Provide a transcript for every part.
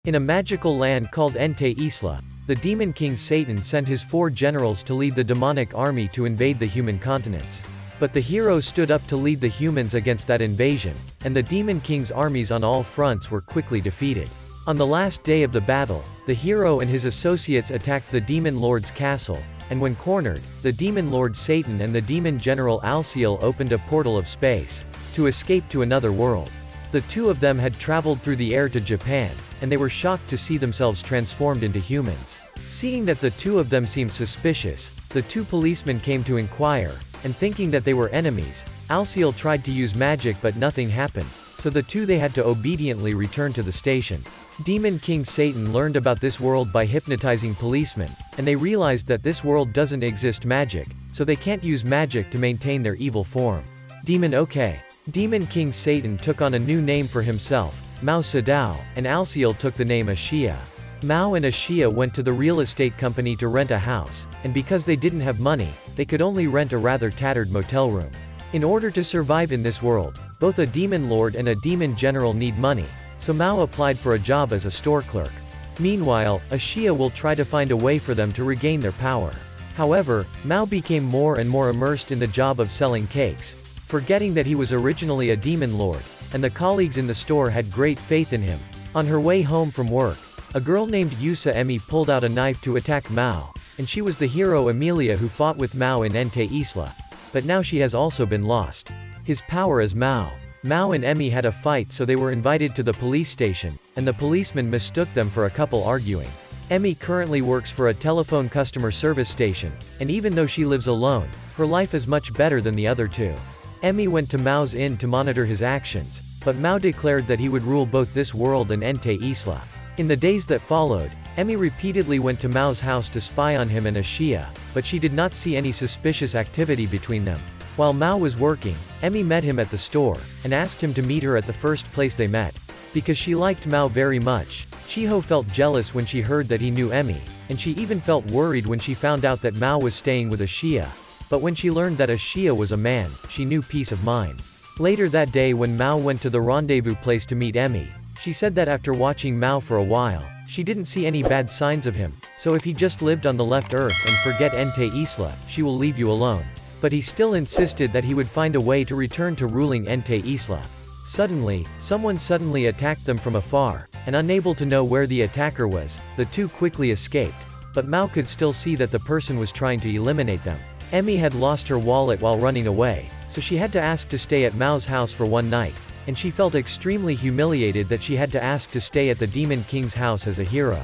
In a magical land called Ente Isla, the demon king Satan sent his 4 generals to lead the demonic army to invade the human continents. But the heroes stood up to lead the humans against that invasion, and the demon king's armies on all fronts were quickly defeated. On the last day of the battle, the hero and his associates attacked the demon lord's castle, and when cornered, the demon lord Satan and the demon general Alsiel opened a portal of space to escape to another world. The 2 of them had traveled through the air to Japan, and they were shocked to see themselves transformed into humans. Seeing that the 2 of them seemed suspicious, the 2 policemen came to inquire, and thinking that they were enemies, Alsiel tried to use magic but nothing happened, so the 2 they had to obediently return to the station. Demon King Satan learned about this world by hypnotizing policemen, and they realized that this world doesn't exist magic, so they can't use magic to maintain their evil form. Demon King Satan took on a new name for himself, Mao Sadao, and Alsiel took the name Ashia. Mao and Ashia went to the real estate company to rent a house, and because they didn't have money, they could only rent a rather tattered motel room. In order to survive in this world, both a demon lord and a demon general need money, so Mao applied for a job as a store clerk. Meanwhile, Ashia will try to find a way for them to regain their power. However, Mao became more and more immersed in the job of selling cakes, forgetting that he was originally a demon lord, and the colleagues in the store had great faith in him. On her way home from work, a girl named Emi pulled out a knife to attack Mao, and she was the hero Emilia who fought with Mao in Ente Isla. But now she has also been lost his power as Mao. Mao and Emi had a fight, so they were invited to the police station, and the policeman mistook them for a couple arguing. Emi currently works for a telephone customer service station, and even though she lives alone, her life is much better than the other 2. Emi went to Mao's inn to monitor his actions, but Mao declared that he would rule both this world and Ente Isla. In the days that followed, Emi repeatedly went to Mao's house to spy on him and Ashia, but she did not see any suspicious activity between them. While Mao was working, Emi met him at the store, and asked him to meet her at the first place they met. Because she liked Mao very much, Chiho felt jealous when she heard that he knew Emi, and she even felt worried when she found out that Mao was staying with Ashia. But when she learned that Ashia was a man, she knew peace of mind. Later that day when Mao went to the rendezvous place to meet Emi, she said that after watching Mao for a while, she didn't see any bad signs of him, so if he just lived on the left earth and forget Ente Isla, she will leave you alone. But he still insisted that he would find a way to return to ruling Ente Isla. Suddenly, someone suddenly attacked them from afar, and unable to know where the attacker was, the 2 quickly escaped. But Mao could still see that the person was trying to eliminate them. Emi had lost her wallet while running away, so she had to ask to stay at Mao's house for one night, and she felt extremely humiliated that she had to ask to stay at the Demon King's house as a hero.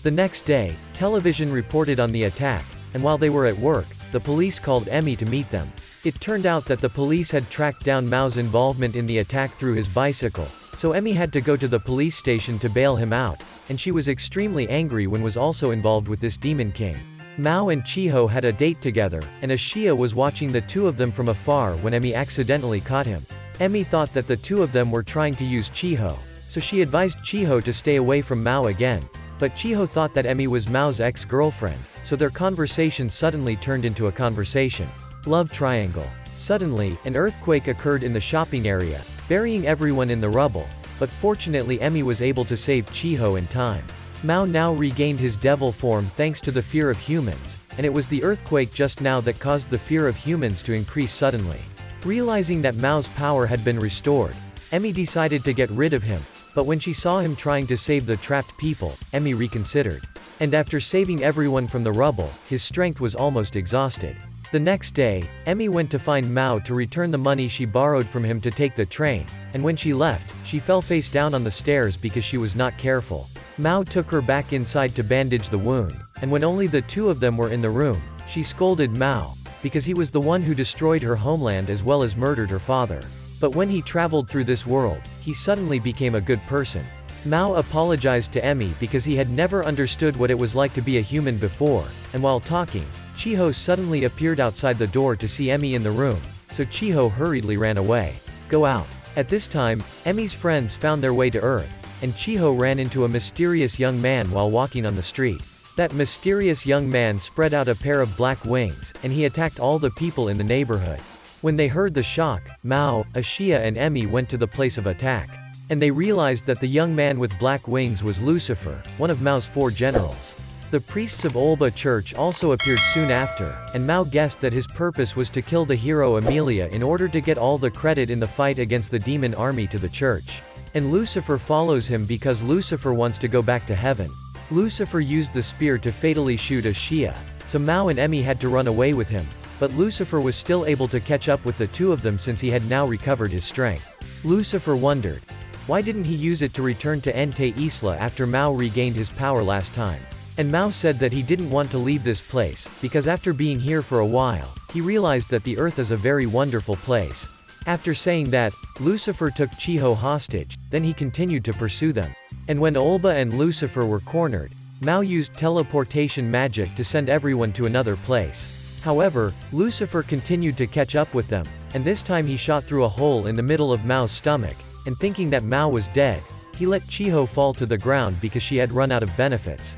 The next day, television reported on the attack, and while they were at work, the police called Emi to meet them. It turned out that the police had tracked down Mao's involvement in the attack through his bicycle, so Emi had to go to the police station to bail him out, and she was extremely angry when was also involved with this Demon King. Mao and Chiho had a date together, and Ashia was watching the 2 of them from afar when Emi accidentally caught him. Emi thought that the 2 of them were trying to use Chiho, so she advised Chiho to stay away from Mao again. But Chiho thought that Emi was Mao's ex-girlfriend, so their conversation suddenly turned into a conversation. Love triangle. Suddenly, an earthquake occurred in the shopping area, burying everyone in the rubble, but fortunately Emi was able to save Chiho in time. Mao now regained his devil form thanks to the fear of humans, and it was the earthquake just now that caused the fear of humans to increase suddenly. Realizing that Mao's power had been restored, Emi decided to get rid of him, but when she saw him trying to save the trapped people, Emi reconsidered. And after saving everyone from the rubble, his strength was almost exhausted. The next day, Emi went to find Mao to return the money she borrowed from him to take the train, and when she left, she fell face down on the stairs because she was not careful. Mao took her back inside to bandage the wound, and when only the 2 of them were in the room, she scolded Mao, because he was the one who destroyed her homeland as well as murdered her father. But when he traveled through this world, he suddenly became a good person. Mao apologized to Emi because he had never understood what it was like to be a human before, and while talking, Chiho suddenly appeared outside the door to see Emi in the room, so Chiho hurriedly ran away. Go out. At this time, Emi's friends found their way to Earth, and Chiho ran into a mysterious young man while walking on the street. That mysterious young man spread out a pair of black wings, and he attacked all the people in the neighborhood. When they heard the shock, Mao, Ashia and Emi went to the place of attack. and they realized that the young man with black wings was Lucifer, one of Mao's 4 generals. The priests of Olba Church also appeared soon after, and Mao guessed that his purpose was to kill the hero Emilia in order to get all the credit in the fight against the demon army to the church. And Lucifer follows him because Lucifer wants to go back to heaven. Lucifer used the spear to fatally shoot a Shia, so Mao and Emi had to run away with him, but Lucifer was still able to catch up with the 2 of them since he had now recovered his strength. Lucifer wondered, why didn't he use it to return to Ente Isla after Mao regained his power last time? And Mao said that he didn't want to leave this place, because after being here for a while, he realized that the earth is a very wonderful place. After saying that, Lucifer took Chiho hostage, then he continued to pursue them. And when Olba and Lucifer were cornered, Mao used teleportation magic to send everyone to another place. However, Lucifer continued to catch up with them, and this time he shot through a hole in the middle of Mao's stomach, and thinking that Mao was dead, he let Chiho fall to the ground because she had run out of benefits.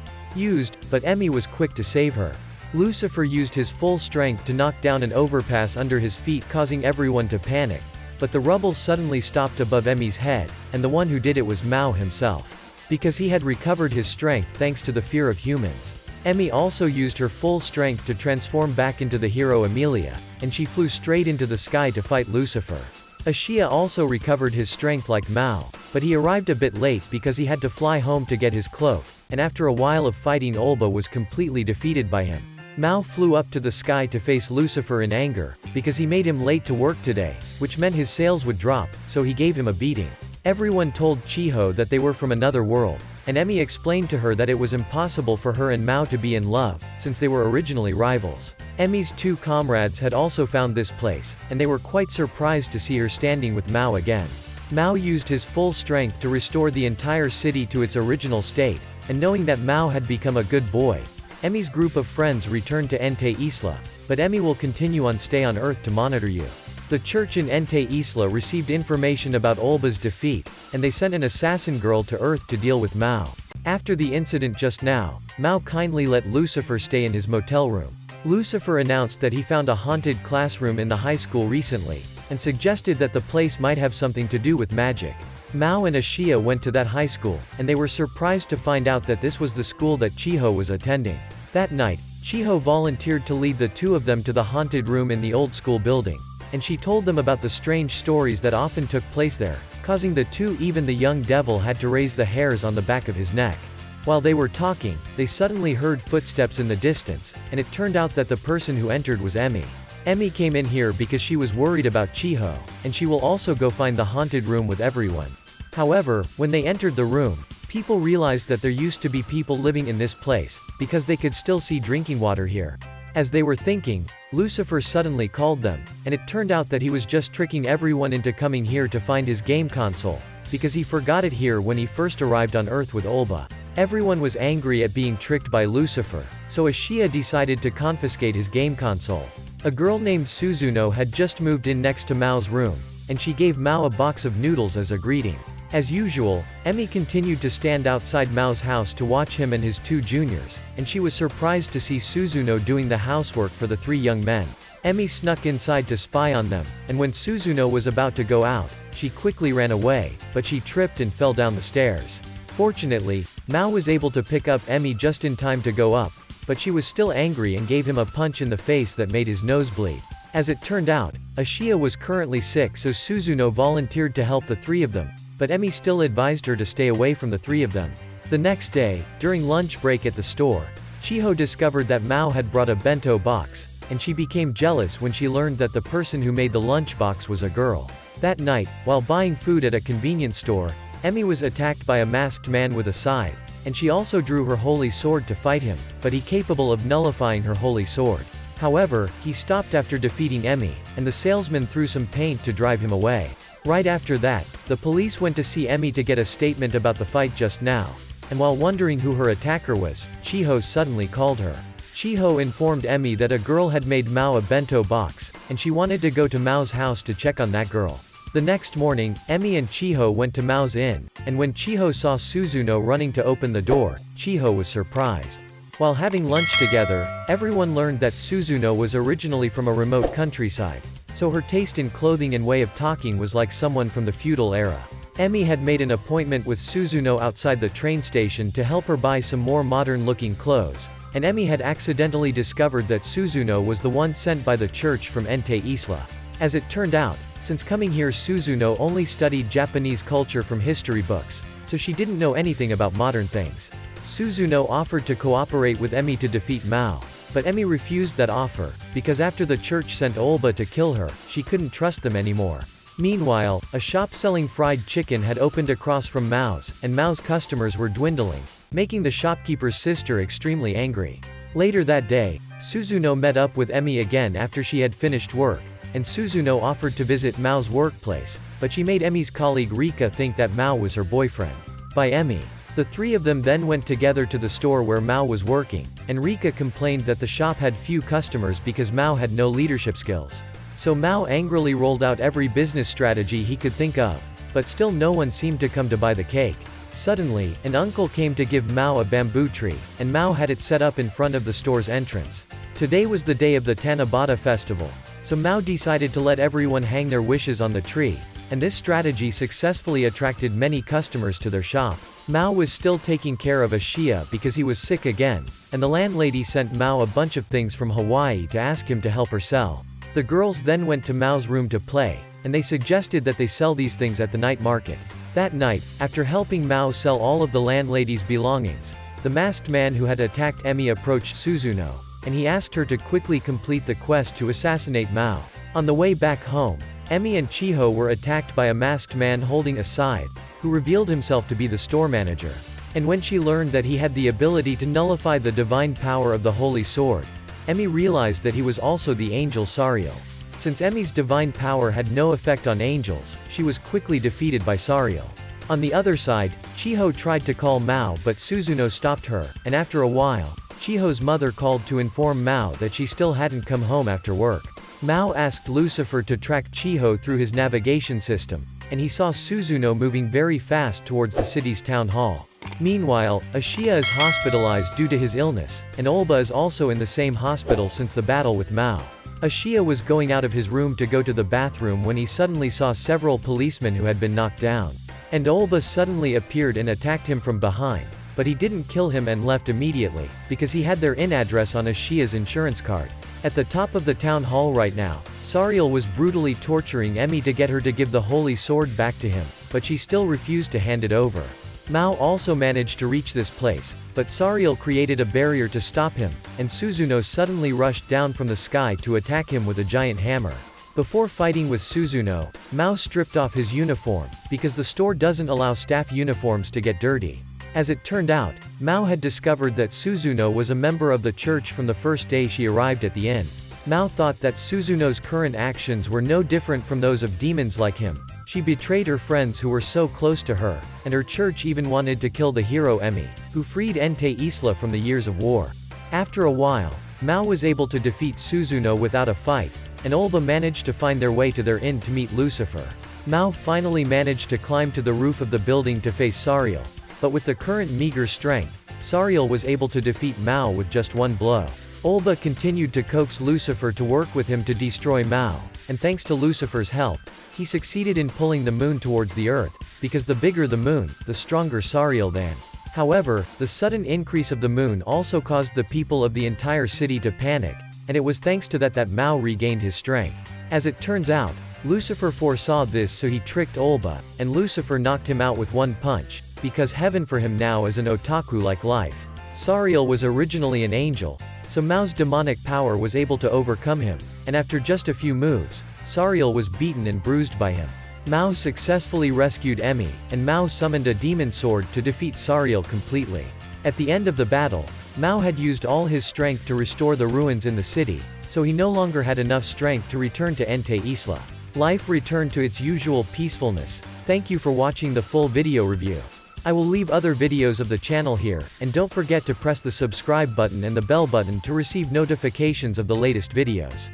But Emi was quick to save her. Lucifer used his full strength to knock down an overpass under his feet, causing everyone to panic. But the rubble suddenly stopped above Emi's head, and the one who did it was Mao himself. Because he had recovered his strength thanks to the fear of humans. Emi also used her full strength to transform back into the hero Emilia, and she flew straight into the sky to fight Lucifer. Ashia also recovered his strength like Mao, but he arrived a bit late because he had to fly home to get his cloak, and after a while of fighting Olba was completely defeated by him. Mao flew up to the sky to face Lucifer in anger, because he made him late to work today, which meant his sales would drop, so he gave him a beating. Everyone told Chiho that they were from another world, and Emi explained to her that it was impossible for her and Mao to be in love, since they were originally rivals. Emi's 2 comrades had also found this place, and they were quite surprised to see her standing with Mao again. Mao used his full strength to restore the entire city to its original state, and knowing that Mao had become a good boy, Emi's group of friends returned to Ente Isla, but Emi will continue on stay on Earth to monitor you. The church in Ente Isla received information about Olba's defeat, and they sent an assassin girl to Earth to deal with Mao. After the incident just now, Mao kindly let Lucifer stay in his motel room. Lucifer announced that he found a haunted classroom in the high school recently, and suggested that the place might have something to do with magic. Mao and Ashia went to that high school, and they were surprised to find out that this was the school that Chiho was attending. That night, Chiho volunteered to lead the 2 of them to the haunted room in the old school building, and she told them about the strange stories that often took place there, causing the 2, even the young devil had to raise the hairs on the back of his neck. While they were talking, they suddenly heard footsteps in the distance, and it turned out that the person who entered was Emi. Emi came in here because she was worried about Chiho, and she will also go find the haunted room with everyone. However, when they entered the room, people realized that there used to be people living in this place, because they could still see drinking water here. As they were thinking, Lucifer suddenly called them, and it turned out that he was just tricking everyone into coming here to find his game console, because he forgot it here when he first arrived on Earth with Olba. Everyone was angry at being tricked by Lucifer, so Ashia decided to confiscate his game console. A girl named Suzuno had just moved in next to Mao's room, and she gave Mao a box of noodles as a greeting. As usual, Emi continued to stand outside Mao's house to watch him and his 2 juniors, and she was surprised to see Suzuno doing the housework for the 3 young men. Emi snuck inside to spy on them, and when Suzuno was about to go out, she quickly ran away, but she tripped and fell down the stairs. Fortunately, Mao was able to pick up Emi just in time to go up, but she was still angry and gave him a punch in the face that made his nose bleed. As it turned out, Ashia was currently sick, so Suzuno volunteered to help the 3 of them, but Emi still advised her to stay away from the 3 of them. The next day, during lunch break at the store, Chiho discovered that Mao had brought a bento box, and she became jealous when she learned that the person who made the lunchbox was a girl. That night, while buying food at a convenience store, Emi was attacked by a masked man with a scythe, and she also drew her holy sword to fight him, but he capable of nullifying her holy sword. However, he stopped after defeating Emi, and the salesman threw some paint to drive him away. Right after that, the police went to see Emi to get a statement about the fight just now, and while wondering who her attacker was, Chiho suddenly called her. Chiho informed Emi that a girl had made Mao a bento box, and she wanted to go to Mao's house to check on that girl. The next morning, Emi and Chiho went to Mao's inn, and when Chiho saw Suzuno running to open the door, Chiho was surprised. While having lunch together, everyone learned that Suzuno was originally from a remote countryside, so her taste in clothing and way of talking was like someone from the feudal era. Emi had made an appointment with Suzuno outside the train station to help her buy some more modern-looking clothes, and Emi had accidentally discovered that Suzuno was the one sent by the church from Ente Isla. As it turned out, since coming here Suzuno only studied Japanese culture from history books, so she didn't know anything about modern things. Suzuno offered to cooperate with Emi to defeat Mao, but Emi refused that offer, because after the church sent Olba to kill her, she couldn't trust them anymore. Meanwhile, a shop selling fried chicken had opened across from Mao's, and Mao's customers were dwindling, making the shopkeeper's sister extremely angry. Later that day, Suzuno met up with Emi again after she had finished work, and Suzuno offered to visit Mao's workplace, but she made Emi's colleague Rika think that Mao was her boyfriend. By Emi. The three of them then went together to the store where Mao was working, and Rika complained that the shop had few customers because Mao had no leadership skills. So Mao angrily rolled out every business strategy he could think of, but still no one seemed to come to buy the cake. Suddenly, an uncle came to give Mao a bamboo tree, and Mao had it set up in front of the store's entrance. Today was the day of the Tanabata festival, so Mao decided to let everyone hang their wishes on the tree, and this strategy successfully attracted many customers to their shop. Mao was still taking care of Ashia because he was sick again, and the landlady sent Mao a bunch of things from Hawaii to ask him to help her sell. The girls then went to Mao's room to play, and they suggested that they sell these things at the night market. That night, after helping Mao sell all of the landlady's belongings, the masked man who had attacked Emi approached Suzuno, and he asked her to quickly complete the quest to assassinate Mao. On the way back home, Emi and Chiho were attacked by a masked man holding a scythe, who revealed himself to be the store manager. And when she learned that he had the ability to nullify the divine power of the Holy Sword, Emi realized that he was also the angel Sariel. Since Emi's divine power had no effect on angels, she was quickly defeated by Sariel. On the other side, Chiho tried to call Mao but Suzuno stopped her, and after a while, Chiho's mother called to inform Mao that she still hadn't come home after work. Mao asked Lucifer to track Chiho through his navigation system, and he saw Suzuno moving very fast towards the city's town hall. Meanwhile, Ashia is hospitalized due to his illness, and Olba is also in the same hospital since the battle with Mao. Ashia was going out of his room to go to the bathroom when he suddenly saw several policemen who had been knocked down. And Olba suddenly appeared and attacked him from behind, but he didn't kill him and left immediately, because he had their IN address on Ashia's insurance card. At the top of the town hall right now, Sariel was brutally torturing Emi to get her to give the holy sword back to him, but she still refused to hand it over. Mao also managed to reach this place, but Sariel created a barrier to stop him, and Suzuno suddenly rushed down from the sky to attack him with a giant hammer. Before fighting with Suzuno, Mao stripped off his uniform, because the store doesn't allow staff uniforms to get dirty. As it turned out, Mao had discovered that Suzuno was a member of the church from the first day she arrived at the inn. Mao thought that Suzuno's current actions were no different from those of demons like him. She betrayed her friends who were so close to her, and her church even wanted to kill the hero Emi, who freed Ente Isla from the years of war. After a while, Mao was able to defeat Suzuno without a fight, and Olba managed to find their way to their inn to meet Lucifer. Mao finally managed to climb to the roof of the building to face Sariel, but with the current meager strength, Sariel was able to defeat Mao with just one blow. Olba continued to coax Lucifer to work with him to destroy Mao, and thanks to Lucifer's help, he succeeded in pulling the moon towards the earth, because the bigger the moon, the stronger Sariel then. However, the sudden increase of the moon also caused the people of the entire city to panic, and it was thanks to that Mao regained his strength. As it turns out, Lucifer foresaw this, so he tricked Olba, and Lucifer knocked him out with one punch, because heaven for him now is an otaku-like life. Sariel was originally an angel, so Mao's demonic power was able to overcome him, and after just a few moves, Sariel was beaten and bruised by him. Mao successfully rescued Emi, and Mao summoned a demon sword to defeat Sariel completely. At the end of the battle, Mao had used all his strength to restore the ruins in the city, so he no longer had enough strength to return to Ente Isla. Life returned to its usual peacefulness. Thank you for watching the full video review. I will leave other videos of the channel here, and don't forget to press the subscribe button and the bell button to receive notifications of the latest videos.